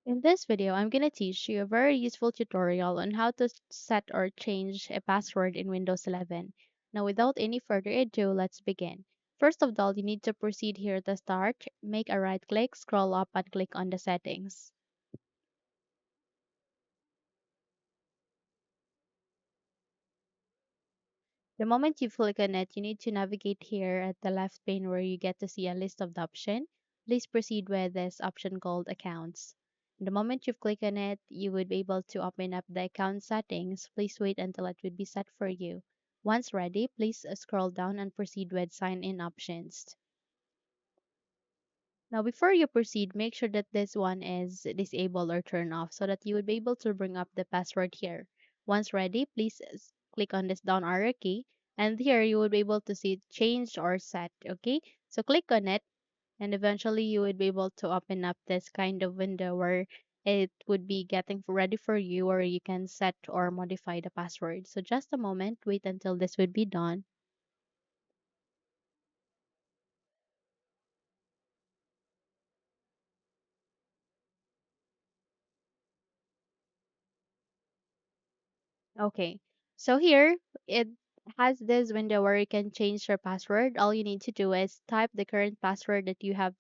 In this video, I'm going to teach you a very useful tutorial on how to set or change a password in Windows 11. Now, without any further ado, let's begin. First of all, you need to proceed here at the start, make a right click, scroll up and click on the settings. The moment you click on it, you need to navigate here at the left pane where you get to see a list of the option. Please proceed with this option called accounts. The moment you click on it, you would be able to open up the account settings. Please wait until it would be set for you. Once ready, please scroll down and proceed with sign in options. Now, before you proceed, make sure that this one is disabled or turned off so that you would be able to bring up the password here. Once ready, please click on this down arrow key, and here you would be able to see change or set. Okay, so click on it, and eventually you would be able to open up this kind of window where it would be getting ready for you, or you can set or modify the password. So just a moment, wait until this would be done. Okay, so here it has this window where you can change your password. All you need to do is type the current password that you have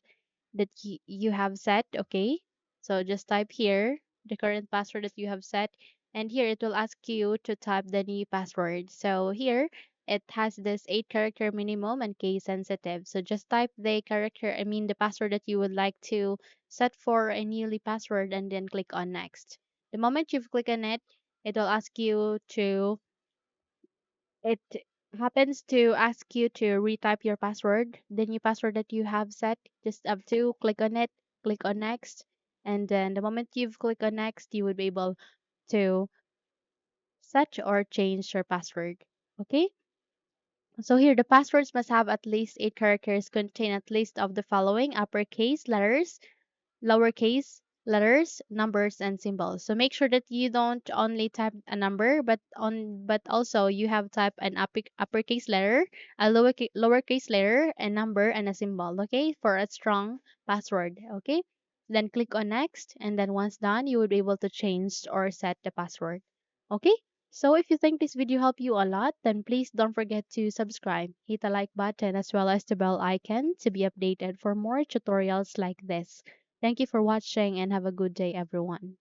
set. Okay, so just type here the current password that you have set, and here it will ask you to type the new password. So here it has this 8-character minimum and case sensitive. So just type the character, I mean the password that you would like to set for a newly password, and then click on next. The moment you've clicked on it, it will ask you to it happens to ask you to retype your password, the new password that you have set. Just have to click on it, click on next, and then the moment you've clicked on next, you would be able to set or change your password. Okay? So here the passwords must have at least 8 characters, contain at least of the following uppercase letters, lowercase letters, numbers, and symbols. So make sure that you don't only type a number, but also you have typed an uppercase letter, a lowercase letter, a number, and a symbol. Okay, for a strong password. Okay, then click on next, and then once done, you will be able to change or set the password. Okay. So if you think this video helped you a lot, then please don't forget to subscribe, hit the like button as well as the bell icon to be updated for more tutorials like this. Thank you for watching and have a good day, everyone.